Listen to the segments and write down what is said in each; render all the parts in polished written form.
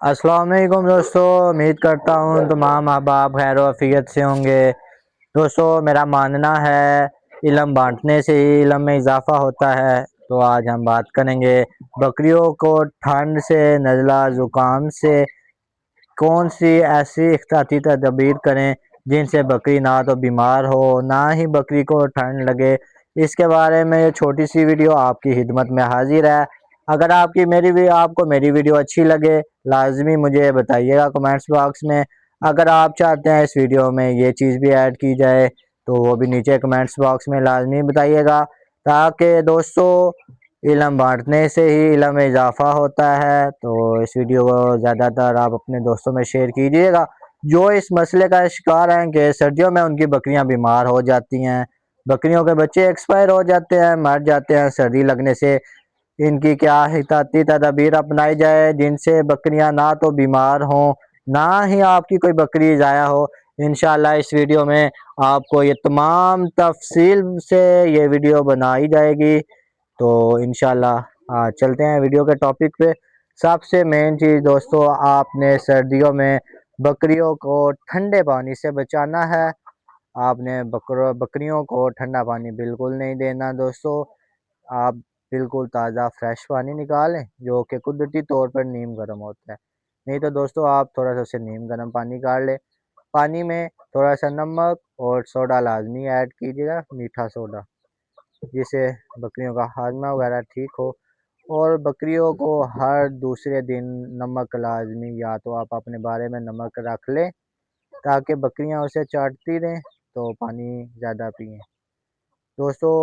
अस्सलाम वालेकुम दोस्तों, उम्मीद करता हूँ तमाम माँ बाप खैर आफियत से होंगे। दोस्तों, मेरा मानना है इल्म बांटने से ही इल्म में इजाफा होता है। तो आज हम बात करेंगे बकरियों को ठंड से, नज़ला, ज़ुकाम से कौन सी ऐसी एहतियाती तदबीर करें जिनसे बकरी ना तो बीमार हो, ना ही बकरी को ठंड लगे। इसके बारे में ये छोटी सी वीडियो आपकी खिदमत में हाजिर है। अगर आपको मेरी वीडियो अच्छी लगे, लाजमी मुझे बताइएगा कमेंट्स बॉक्स में। अगर आप चाहते हैं इस वीडियो में ये चीज़ भी ऐड की जाए तो वो भी नीचे कमेंट्स बॉक्स में लाजमी बताइएगा, ताकि दोस्तों इल्म बांटने से ही इल्म में इजाफा होता है। तो इस वीडियो को ज़्यादातर आप अपने दोस्तों में शेयर कीजिएगा जो इस मसले का शिकार हैं कि सर्दियों में उनकी बकरियां बीमार हो जाती हैं, बकरियों के बच्चे एक्सपायर हो जाते हैं, मर जाते हैं सर्दी लगने से। इनकी क्या एहतियाती तदाबीर अपनाई जाए जिनसे बकरियां ना तो बीमार हों, ना ही आपकी कोई बकरी ज़ाया हो। इंशाल्लाह इस वीडियो में आपको ये तमाम तफसील से ये वीडियो बनाई जाएगी। तो इंशाल्लाह चलते हैं वीडियो के टॉपिक पे। सबसे मेन चीज़ दोस्तों, आपने सर्दियों में बकरियों को ठंडे पानी से बचाना है। आपने बकरियों को ठंडा पानी बिल्कुल नहीं देना दोस्तों। आप बिल्कुल ताज़ा फ्रेश पानी निकालें जो कि कुदरती तौर पर नीम गर्म होता है। नहीं तो दोस्तों आप थोड़ा सा उसे नीम गर्म पानी काढ़ लें। पानी में थोड़ा सा नमक और सोडा लाजमी ऐड कीजिएगा, मीठा सोडा, जिससे बकरियों का हाजमा वगैरह ठीक हो। और बकरियों को हर दूसरे दिन नमक लाजमी, या तो आप अपने बारे में नमक रख लें ताकि बकरियां उसे चाटती रहें, तो पानी ज़्यादा पिएँ। दोस्तों,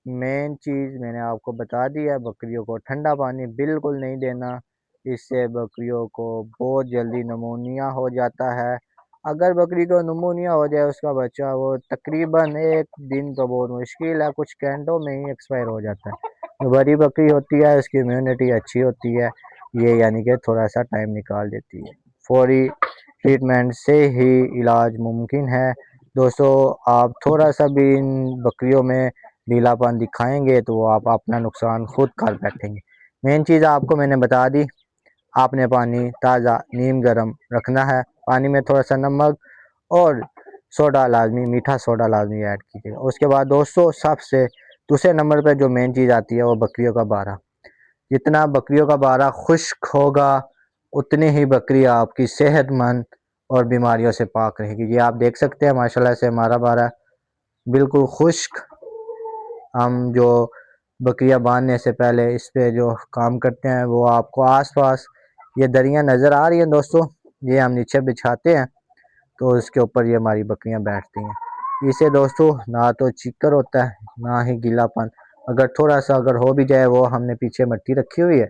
मेन चीज़ मैंने आपको बता दी है, बकरियों को ठंडा पानी बिल्कुल नहीं देना। इससे बकरियों को बहुत जल्दी नमूनिया हो जाता है। अगर बकरी को नमूनिया हो जाए उसका बच्चा, वो तकरीबन 1 दिन तो बहुत मुश्किल है, कुछ घंटों में ही एक्सपायर हो जाता है। जो बड़ी बकरी होती है उसकी इम्यूनिटी अच्छी होती है, ये यानी कि थोड़ा सा टाइम निकाल देती है। फौरी ट्रीटमेंट से ही इलाज मुमकिन है। दोस्तों, आप थोड़ा सा भी इन बकरियों में ढीलापन दिखाएंगे तो वो आप अपना नुकसान खुद कर बैठेंगे। मेन चीज़ आपको मैंने बता दी। आपने पानी ताज़ा नीम गर्म रखना है, पानी में थोड़ा सा नमक और सोडा लाजमी, मीठा सोडा लाजमी ऐड कीजिएगा। उसके बाद दोस्तों सबसे दूसरे नंबर पर जो मेन चीज़ आती है वो बकरियों का बारा। जितना बकरियों का बारा खुश्क होगा उतनी ही बकरी आपकी सेहतमंद और बीमारियों से पाक रहेगी। ये आप देख सकते हैं माशाल्लाह से हमारा बारा बिल्कुल खुश्क। हम जो बकरियां बांधने से पहले इस पे जो काम करते हैं वो आपको आसपास ये दरियां नज़र आ रही हैं दोस्तों, ये हम नीचे बिछाते हैं तो इसके ऊपर ये हमारी बकरियां बैठती हैं। इसे दोस्तों ना तो चिक्कर होता है ना ही गीलापन। अगर थोड़ा सा अगर हो भी जाए, वो हमने पीछे मिट्टी रखी हुई है,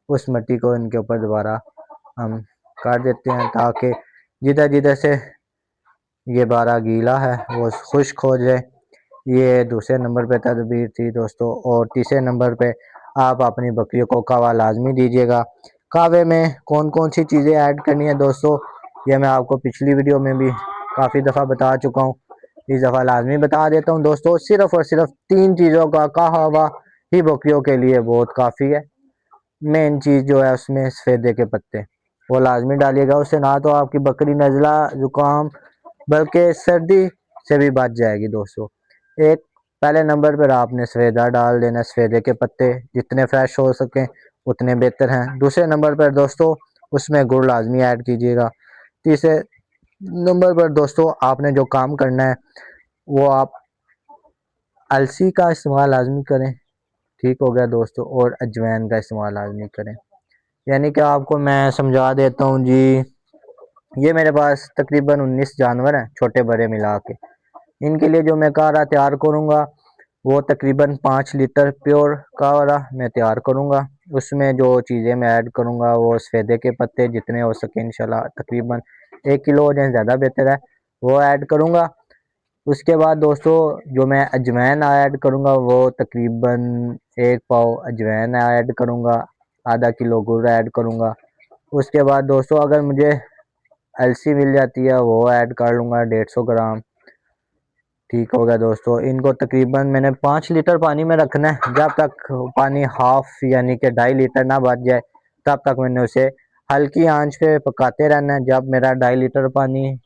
उस मिट्टी को इनके ऊपर दोबारा हम काट देते हैं ताकि जिधर जिधर से ये बारा गीला है वो खुश्क हो जाए। ये दूसरे नंबर पे तदबीर थी दोस्तों। और तीसरे नंबर पे आप अपनी बकरियों को कहवा लाजमी दीजिएगा। कहवे में कौन कौन सी चीज़ें ऐड करनी है दोस्तों, ये मैं आपको पिछली वीडियो में भी काफ़ी दफ़ा बता चुका हूँ। इस दफ़ा लाजमी बता देता हूँ दोस्तों, सिर्फ़ और सिर्फ 3 चीज़ों का कहवा ही बकरियों के लिए बहुत काफ़ी है। मेन चीज़ जो है उसमें सफ़ेदे के पत्ते, वो लाजमी डालिएगा। उससे ना तो आपकी बकरी नज़ला, ज़ुकाम, बल्कि सर्दी से भी बच जाएगी दोस्तों। एक पहले नंबर पर आपने सफ़ेदा डाल देना, सफ़ेदे के पत्ते जितने फ्रेश हो सकें उतने बेहतर हैं। दूसरे नंबर पर दोस्तों उसमें गुड़ लाजमी ऐड कीजिएगा। तीसरे नंबर पर दोस्तों आपने जो काम करना है वो आप अलसी का इस्तेमाल लाजमी करें। ठीक हो गया दोस्तों। और अजवाइन का इस्तेमाल लाजमी करें। यानी कि आपको मैं समझा देता हूँ जी। ये मेरे पास तकरीबन 19 जानवर हैं, छोटे बड़े मिला के। इनके लिए जो मैं काढ़ा तैयार करूँगा वो तकरीबन 5 लीटर प्योर काढ़ा मैं तैयार करूँगा। उसमें जो चीज़ें मैं ऐड करूँगा वो सफ़ेदे के पत्ते जितने हो सके इंशाल्लाह तकरीबन 1 किलो हो जाए ज़्यादा बेहतर है, वो ऐड करूँगा। उसके बाद दोस्तों जो मैं अजवाइन ऐड करूँगा वो तकरीबन 1 पाव अजवाइन ऐड करूँगा, आधा किलो गुड़ ऐड करूँगा। उसके बाद दोस्तों अगर मुझे अलसी मिल जाती है वो ऐड कर लूँगा 150 ग्राम। ठीक हो गया दोस्तों। इनको तकरीबन मैंने 5 लीटर पानी में रखना है, जब तक पानी हाफ यानी कि 2.5 लीटर ना बच जाए तब तक मैंने उसे हल्की आंच पे पकाते रहना है। जब मेरा 2.5 लीटर पानी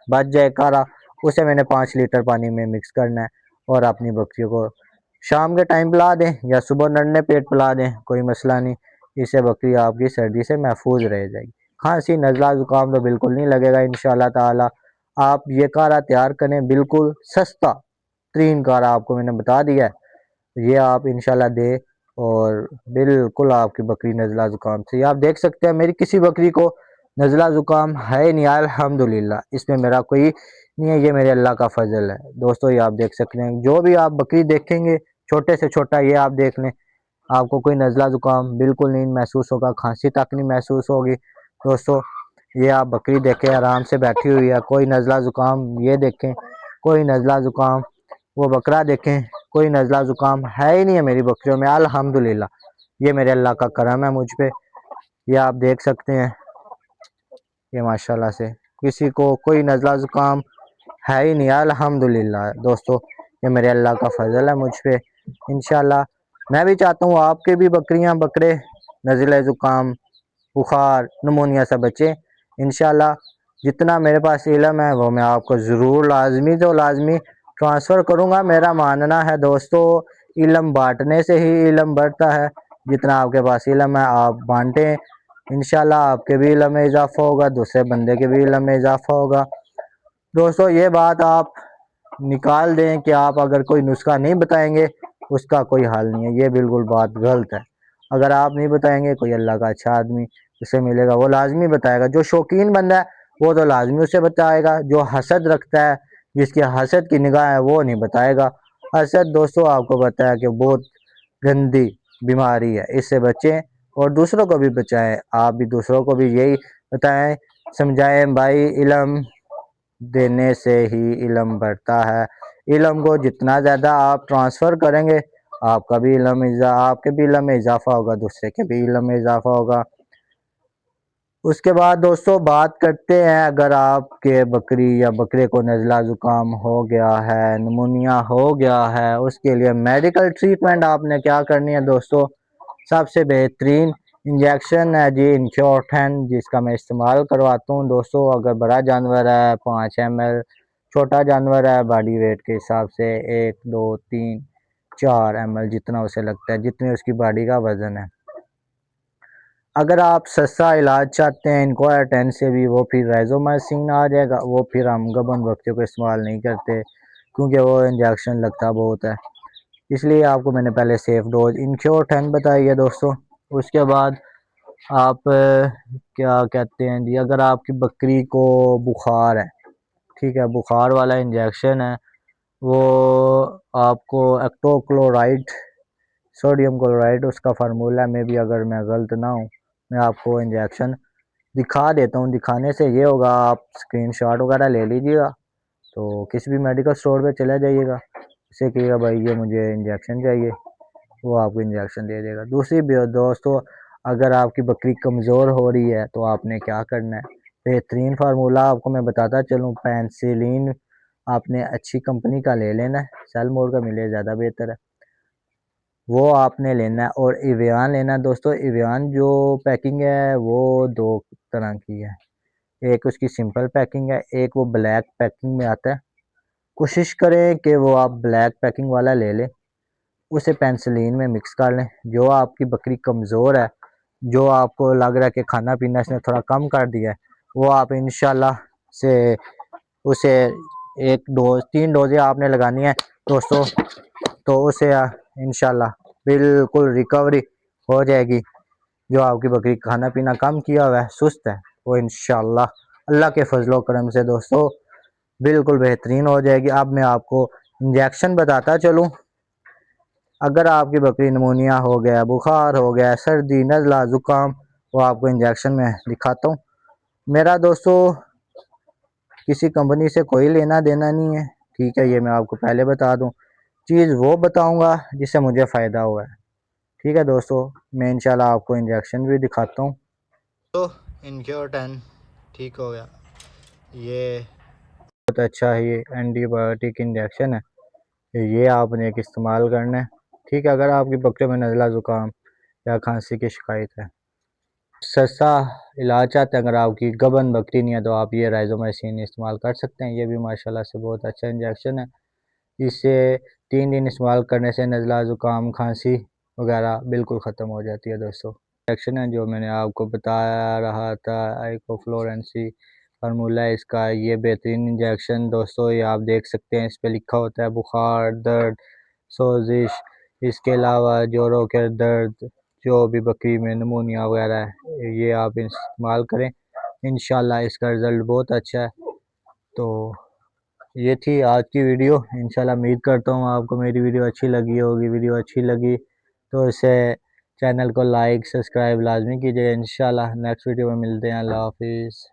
बच जाए कारा, उसे मैंने 5 लीटर पानी में मिक्स करना है और अपनी बकरियों को शाम के टाइम पिला दें या सुबह नन्हे पेट पिला दें, कोई मसला नहीं। इससे बकरी आपकी सर्दी से महफूज रह जाएगी। खांसी नज़ला ज़ुकाम तो बिल्कुल नहीं लगेगा इंशाल्लाह ताला। आप ये काढ़ा तैयार करें, बिल्कुल सस्ता तरीन काढ़ा आपको मैंने बता दिया है। ये आप इंशाल्लाह दे और बिल्कुल आपकी बकरी नज़ला ज़ुकाम से, आप देख सकते हैं मेरी किसी बकरी को नज़ला ज़ुकाम है नहीं, अल्हम्दुलिल्लाह। इसमें मेरा कोई नहीं है, ये मेरे अल्लाह का फजल है दोस्तों। ये आप देख सकते हैं, जो भी आप बकरी देखेंगे छोटे से छोटा, ये आप देख लें, आपको कोई नज़ला ज़ुकाम बिल्कुल नहीं महसूस होगा, खांसी तक नहीं महसूस होगी दोस्तों। ये आप बकरी देखें आराम से बैठी हुई है, कोई नज़ला ज़ुकाम, ये देखें कोई नज़ला ज़ुकाम, वो बकरा देखें कोई नज़ला ज़ुकाम है ही नहीं है मेरी बकरियों में, अल्हम्दुलिल्लाह। ये मेरे अल्लाह का करम है मुझ पे। ये आप देख सकते हैं, ये माशाल्लाह से किसी को कोई नज़ला ज़ुकाम है ही नहीं, अल्हम्दुलिल्लाह दोस्तों। ये मेरे अल्लाह का फजल है मुझ पे। इंशाल्लाह मैं भी चाहता हूँ आपके भी बकरियां बकरे नज़ला ज़ुकाम बुखार नमूनिया से बचे। इंशाल्लाह जितना मेरे पास इल्म है वो मैं आपको ज़रूर लाजमी तो लाजमी ट्रांसफ़र करूँगा। मेरा मानना है दोस्तों, इल्म बांटने से ही इल्म बढ़ता है। जितना आपके पास इल्म है आप बांटें, इंशाल्लाह आपके भी इल्म में इजाफ़ा होगा, दूसरे बंदे के भी इल्म में इजाफ़ा होगा। दोस्तों ये बात आप निकाल दें कि आप अगर कोई नुस्खा नहीं बताएंगे उसका कोई हाल नहीं है, ये बिल्कुल बात गलत है। अगर आप नहीं बताएंगे, कोई अल्लाह का अच्छा आदमी उसे मिलेगा, वो लाजमी बताएगा। जो शौकीन बंदा है वो तो लाजमी उसे बताएगा, जो हसद रखता है, जिसकी हसद की निगाह है, वो नहीं बताएगा। हसद दोस्तों आपको पता है कि बहुत गंदी बीमारी है, इससे बचें और दूसरों को भी बचाएं। आप भी दूसरों को भी यही बताएं, समझाएं भाई, इल्म देने से ही इल्म बढ़ता है। इल्म को जितना ज़्यादा आप ट्रांसफ़र करेंगे, आपका भी आपके भी इल्म में इजाफ़ा होगा, दूसरे के भी इल्म में इजाफ़ा होगा। उसके बाद दोस्तों बात करते हैं, अगर आपके बकरी या बकरे को नज़ला ज़ुकाम हो गया है, नमूनिया हो गया है, उसके लिए मेडिकल ट्रीटमेंट आपने क्या करनी है दोस्तों। सबसे बेहतरीन इंजेक्शन है जी इंश्योरटेन, जिसका मैं इस्तेमाल करवाता हूँ दोस्तों। अगर बड़ा जानवर है 5 ml, छोटा जानवर है बॉडी वेट के हिसाब से 1 2 3 4 ml, जितना उसे लगता है, जितनी उसकी बॉडी का वज़न है। अगर आप सस्ता इलाज चाहते हैं इंश्योरटेन से भी, वो फिर राइजोमाइसिन आ जाएगा, वो फिर हम गबन बच्चों को इस्तेमाल नहीं करते क्योंकि वो इंजेक्शन लगता बहुत है। इसलिए आपको मैंने पहले सेफ डोज इंश्योरटेन बताई है दोस्तों। उसके बाद आप क्या कहते हैं जी, अगर आपकी बकरी को बुखार है, ठीक है, बुखार वाला इंजेक्शन है, वो आपको एक्टोक्लोराइड सोडियम क्लोराइड उसका फार्मूला में भी, अगर मैं गलत ना हूँ, मैं आपको इंजेक्शन दिखा देता हूँ। दिखाने से ये होगा, आप स्क्रीनशॉट वगैरह ले लीजिएगा, तो किसी भी मेडिकल स्टोर पे चले जाइएगा, उसे कहिएगा भाई ये मुझे इंजेक्शन चाहिए, वो आपको इंजेक्शन दे देगा। दूसरी भी दोस्तों, अगर आपकी बकरी कमज़ोर हो रही है तो आपने क्या करना है, बेहतरीन फार्मूला आपको मैं बताता चलूँ। पेंसिलिन आपने अच्छी कंपनी का ले लेना है, सेलमोर का मिले ज़्यादा बेहतर है, वो आपने लेना है। और इवियान लेना है दोस्तों। इवियान जो पैकिंग है वो दो तरह की है, एक उसकी सिंपल पैकिंग है, एक वो ब्लैक पैकिंग में आता है। कोशिश करें कि वो आप ब्लैक पैकिंग वाला ले लें, उसे पेंसिलिन में मिक्स कर लें। जो आपकी बकरी कमज़ोर है, जो आपको लग रहा है कि खाना पीना इसने थोड़ा कम कर दिया है, वो आप इंशाल्लाह से उसे 1 डोज 3 डोजें आपने लगानी है दोस्तों, तो उसे इंशाल्लाह बिल्कुल रिकवरी हो जाएगी। जो आपकी बकरी खाना पीना कम किया हुआ है, सुस्त है, वो इंशाल्लाह अल्लाह के फजलो करम से दोस्तों बिल्कुल बेहतरीन हो जाएगी। अब मैं आपको इंजेक्शन बताता चलूँ। अगर आपकी बकरी नमूनिया हो गया, बुखार हो गया, सर्दी नज़ला ज़ुकाम, वो आपको इंजेक्शन में दिखाता हूँ। मेरा दोस्तों किसी कंपनी से कोई लेना देना नहीं है, ठीक है, ये मैं आपको पहले बता दूँ। चीज़ वो बताऊँगा जिससे मुझे फ़ायदा हुआ है, ठीक है दोस्तों। मैं इंशाल्लाह आपको इंजेक्शन भी दिखाता हूँ। तो इंश्योरटेन ठीक हो गया, ये बहुत अच्छा है, ये एंटीबायोटिक इंजेक्शन है, ये आपने एक इस्तेमाल करना है, ठीक है। अगर आपकी बकरे में नज़ला ज़ुकाम या खांसी की शिकायत है, सस्ता इलाज चाहते हैं, अगर आपकी गबन बकरी नहीं है तो आप ये राइजोमाइसिन इस्तेमाल कर सकते हैं। ये भी माशाल्लाह से बहुत अच्छा इंजेक्शन है। इससे 3 दिन इस्तेमाल करने से नज़ला, ज़ुकाम, खांसी वगैरह बिल्कुल ख़त्म हो जाती है दोस्तों। इंजेक्शन है जो मैंने आपको बताया रहा था, आइकोफ्लोरेंसी फार्मूला है इसका। ये बेहतरीन इंजेक्शन दोस्तों, ये आप देख सकते हैं, इस पे लिखा होता है बुखार, दर्द, सोजिश, इसके अलावा जोड़ों के दर्द, जो भी बकरी में नमूनिया वगैरह है, ये आप इस्तेमाल करें, इंशाल्लाह इसका रिज़ल्ट बहुत अच्छा है। तो ये थी आज की वीडियो। इंशाल्लाह उम्मीद करता हूँ आपको मेरी वीडियो अच्छी लगी होगी। वीडियो अच्छी लगी तो इसे चैनल को लाइक सब्सक्राइब लाजमी कीजिएगा। इंशाल्लाह नेक्स्ट वीडियो में मिलते हैं। अल्लाह हाफिज़।